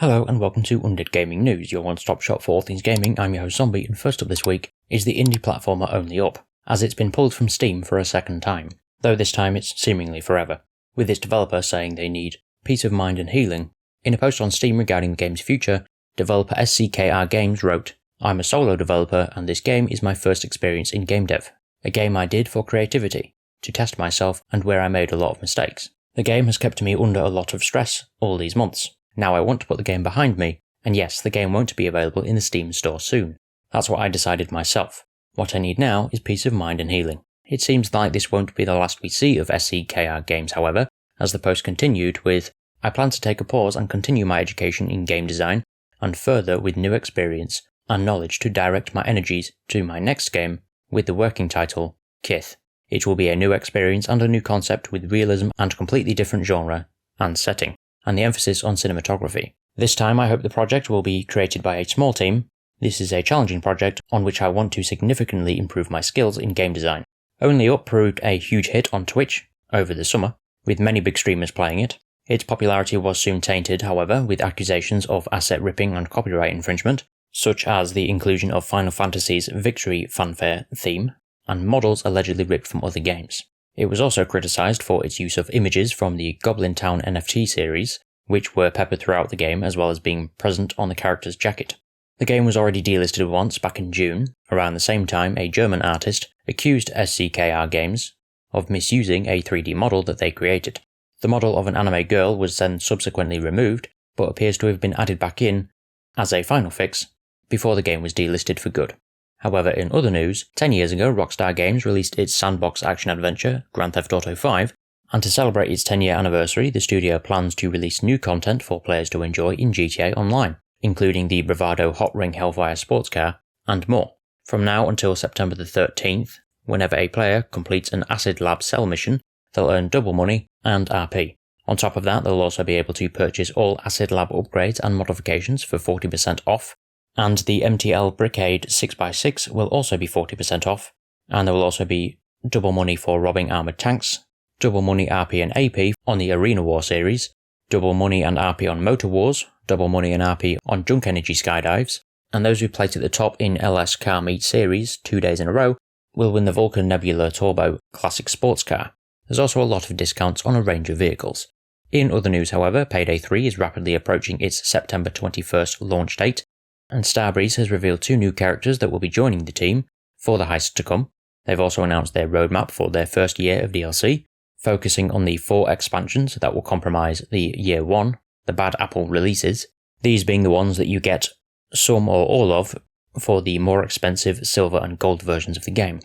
Hello and welcome to Undead Gaming News, your one-stop shop for all things gaming. I'm your host Zombie, and first up this week is the indie platformer Only Up, as it's been pulled from Steam for a second time, though this time it's seemingly forever, with its developer saying they need peace of mind and healing. In a post on Steam regarding the game's future, developer SCKR Games wrote, "I'm a solo developer and this game is my first experience in game dev, a game I did for creativity, to test myself and where I made a lot of mistakes. The game has kept me under a lot of stress all these months. Now I want to put the game behind me, and yes, the game won't be available in the Steam store soon. That's what I decided myself. What I need now is peace of mind and healing." It seems like this won't be the last we see of SCKR Games, however, as the post continued with, "I plan to take a pause and continue my education in game design, and further with new experience and knowledge to direct my energies to my next game with the working title, Kith. It will be a new experience and a new concept with realism and completely different genre and setting, and the emphasis on cinematography. This time I hope the project will be created by a small team. This is a challenging project on which I want to significantly improve my skills in game design." Only Up proved a huge hit on Twitch over the summer, with many big streamers playing it. Its popularity was soon tainted, however, with accusations of asset ripping and copyright infringement, such as the inclusion of Final Fantasy's Victory fanfare theme, and models allegedly ripped from other games. It was also criticised for its use of images from the Goblin Town NFT series, which were peppered throughout the game as well as being present on the character's jacket. The game was already delisted once back in June. Around the same time, a German artist accused SCKR Games of misusing a 3D model that they created. The model of an anime girl was then subsequently removed, but appears to have been added back in as a final fix before the game was delisted for good. However, in other news, 10 years ago Rockstar Games released its sandbox action-adventure, Grand Theft Auto 5, and to celebrate its 10-year anniversary, the studio plans to release new content for players to enjoy in GTA Online, including the Bravado Hot Ring Hellfire sports car, and more. From now until September the 13th, whenever a player completes an Acid Lab cell mission, they'll earn double money and RP. On top of that, they'll also be able to purchase all Acid Lab upgrades and modifications for 40% off, and the MTL Brickade 6x6 will also be 40% off, and there will also be double money for robbing armoured tanks, double money RP and AP on the Arena War series, double money and RP on Motor Wars, double money and RP on Junk Energy Skydives, and those who placed at the top in LS Car Meet series 2 days in a row will win the Vulcan Nebula Turbo Classic Sports Car. There's also a lot of discounts on a range of vehicles. In other news, however, Payday 3 is rapidly approaching its September 21st launch date, and Starbreeze has revealed 2 new characters that will be joining the team for the heist to come. They've also announced their roadmap for their first year of DLC, focusing on the 4 expansions that will comprise the Year 1, the Bad Apple releases, these being the ones that you get some or all of for the more expensive silver and gold versions of the game.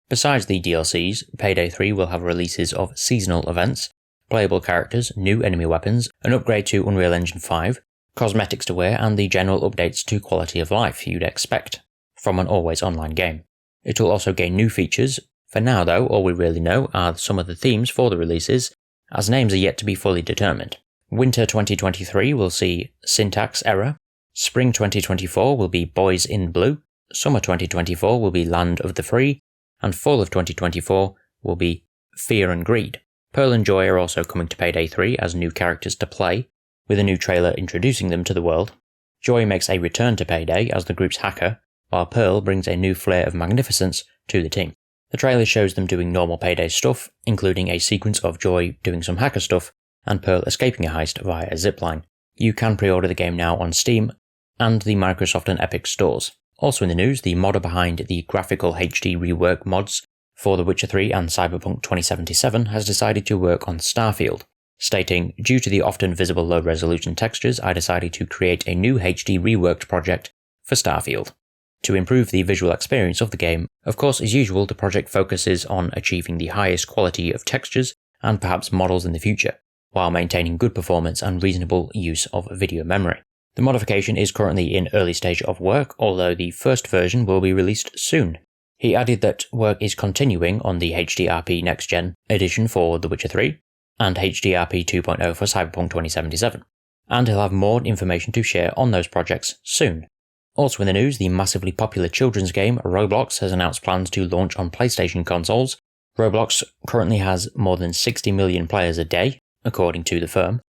Besides the DLCs, Payday 3 will have releases of seasonal events, playable characters, new enemy weapons, an upgrade to Unreal Engine 5, cosmetics to wear, and the general updates to quality of life you'd expect from an always online game. It will also gain new features. For now though, all we really know are some of the themes for the releases, as names are yet to be fully determined. Winter 2023 will see Syntax Error, Spring 2024 will be Boys in Blue, Summer 2024 will be Land of the Free, and Fall of 2024 will be Fear and Greed. Pearl and Joy are also coming to Payday 3 as new characters to play, with a new trailer introducing them to the world. Joy makes a return to Payday as the group's hacker, while Pearl brings a new flair of magnificence to the team. The trailer shows them doing normal Payday stuff, including a sequence of Joy doing some hacker stuff, and Pearl escaping a heist via a zipline. You can pre-order the game now on Steam and the Microsoft and Epic stores. Also in the news, the modder behind the graphical HD Reworked mods for The Witcher 3 and Cyberpunk 2077 has decided to work on Starfield, stating, "Due to the often visible low-resolution textures, I decided to create a new HD Reworked project for Starfield to improve the visual experience of the game. Of course, as usual, the project focuses on achieving the highest quality of textures and perhaps models in the future, while maintaining good performance and reasonable use of video memory. The modification is currently in early stage of work, although the first version will be released soon." He added that work is continuing on the HDRP Next Gen edition for The Witcher 3, and HDRP 2.0 for Cyberpunk 2077, and he'll have more information to share on those projects soon. Also in the news, the massively popular children's game Roblox has announced plans to launch on PlayStation consoles. Roblox currently has more than 60 million players a day, according to the firm,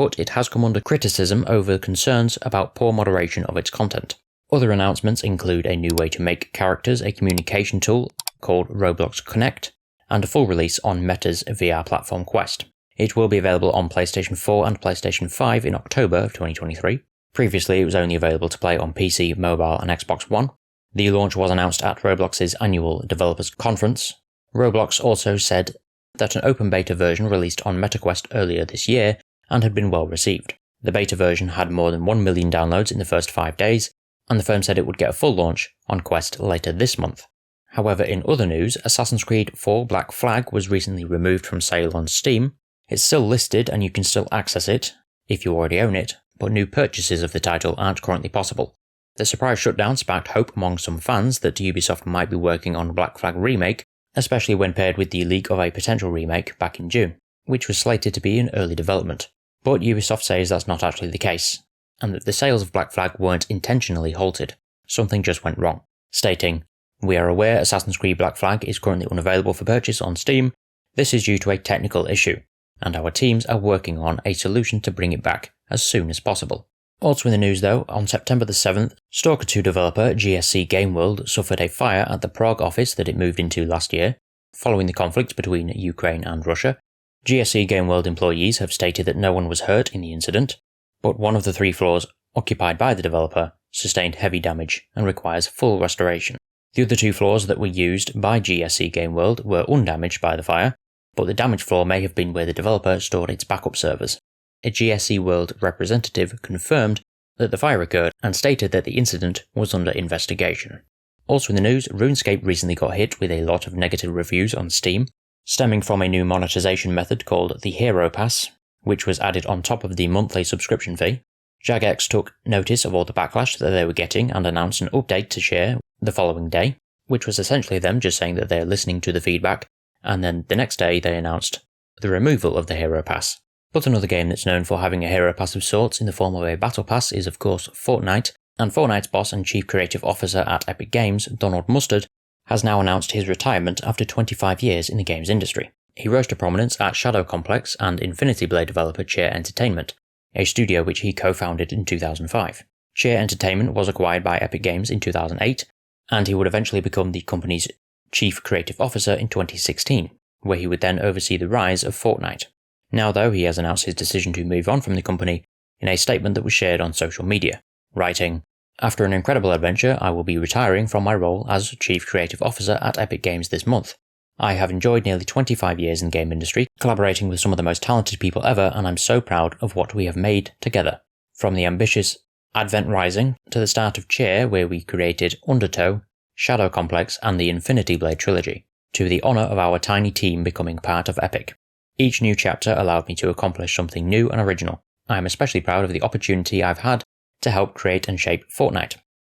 but it has come under criticism over concerns about poor moderation of its content. Other announcements include a new way to make characters a communication tool called Roblox Connect, and a full release on Meta's VR platform Quest. It will be available on PlayStation 4 and PlayStation 5 in October of 2023. Previously, it was only available to play on PC, mobile, and Xbox One. The launch was announced at Roblox's annual developers conference. Roblox also said that an open beta version released on MetaQuest earlier this year and had been well received. The beta version had more than 1 million downloads in the first 5 days, and the firm said it would get a full launch on Quest later this month. However, in other news, Assassin's Creed 4 Black Flag was recently removed from sale on Steam. It's still listed and you can still access it if you already own it, but new purchases of the title aren't currently possible. The surprise shutdown sparked hope among some fans that Ubisoft might be working on a Black Flag remake, especially when paired with the leak of a potential remake back in June, which was slated to be in early development. But Ubisoft says that's not actually the case, and that the sales of Black Flag weren't intentionally halted. Something just went wrong, stating, "We are aware Assassin's Creed Black Flag is currently unavailable for purchase on Steam. This is due to a technical issue, and our teams are working on a solution to bring it back as soon as possible." Also in the news though, on September the 7th, Stalker 2 developer GSC Game World suffered a fire at the Prague office that it moved into last year, following the conflict between Ukraine and Russia. GSC Game World employees have stated that no one was hurt in the incident, but one of the 3 floors occupied by the developer sustained heavy damage and requires full restoration. The other 2 floors that were used by GSC Game World were undamaged by the fire, but the damaged floor may have been where the developer stored its backup servers. A GSC World representative confirmed that the fire occurred and stated that the incident was under investigation. Also in the news, Runescape recently got hit with a lot of negative reviews on Steam, stemming from a new monetization method called the Hero Pass, which was added on top of the monthly subscription fee. Jagex took notice of all the backlash that they were getting and announced an update to share the following day, which was essentially them just saying that they're listening to the feedback, and then the next day they announced the removal of the Hero Pass. But another game that's known for having a Hero Pass of sorts in the form of a Battle Pass is of course Fortnite, and Fortnite's boss and chief creative officer at Epic Games, Donald Mustard, has now announced his retirement after 25 years in the games industry. He rose to prominence at Shadow Complex and Infinity Blade developer Chair Entertainment, a studio which he co-founded in 2005. Chair Entertainment was acquired by Epic Games in 2008, and he would eventually become the company's chief creative officer in 2016, where he would then oversee the rise of Fortnite. Now though, he has announced his decision to move on from the company in a statement that was shared on social media, writing, "After an incredible adventure, I will be retiring from my role as Chief Creative Officer at Epic Games this month. I have enjoyed nearly 25 years in the game industry, collaborating with some of the most talented people ever, and I'm so proud of what we have made together. From the ambitious Advent Rising to the start of Chair, where we created Undertow, Shadow Complex, and the Infinity Blade trilogy, to the honour of our tiny team becoming part of Epic. Each new chapter allowed me to accomplish something new and original. I am especially proud of the opportunity I've had to help create and shape Fortnite.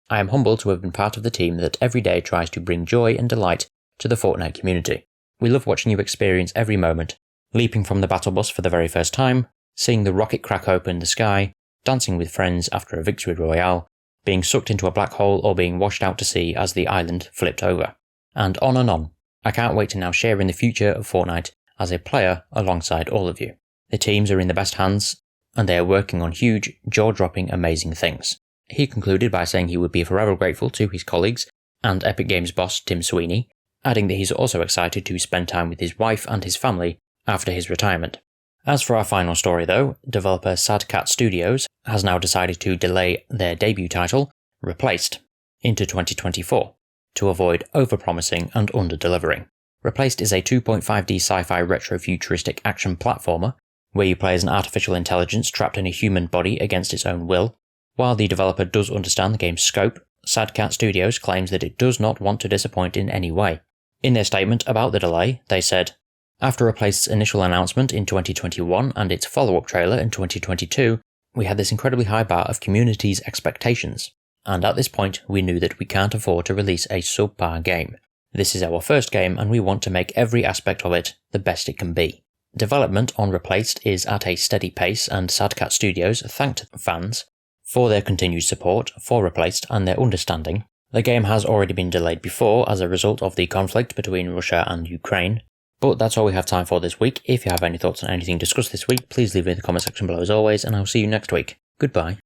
I am humbled to have been part of the team that every day tries to bring joy and delight to the Fortnite community. We love watching you experience every moment, leaping from the battle bus for the very first time, seeing the rocket crack open the sky, dancing with friends after a victory royale, being sucked into a black hole or being washed out to sea as the island flipped over. And on and on. I can't wait to now share in the future of Fortnite as a player alongside all of you. The teams are in the best hands, and they are working on huge, jaw-dropping, amazing things." He concluded by saying he would be forever grateful to his colleagues and Epic Games boss Tim Sweeney, adding that he's also excited to spend time with his wife and his family after his retirement. As for our final story though, developer Sad Cat Studios has now decided to delay their debut title, Replaced, into 2024, to avoid overpromising and under-delivering. Replaced is a 2.5D sci-fi retro-futuristic action platformer, where you play as an artificial intelligence trapped in a human body against its own will. While the developer does understand the game's scope, Sad Cat Studios claims that it does not want to disappoint in any way. In their statement about the delay, they said, "After Replaced's initial announcement in 2021 and its follow-up trailer in 2022, we had this incredibly high bar of community's expectations, and at this point we knew that we can't afford to release a subpar game. This is our first game and we want to make every aspect of it the best it can be." Development on Replaced is at a steady pace, and Sad Cat Studios thanked fans for their continued support for Replaced and their understanding. The game has already been delayed before as a result of the conflict between Russia and Ukraine, But that's all we have time for this week. If you have any thoughts on anything discussed this week, please leave it in the comment section below as always, and I'll see you next week. Goodbye.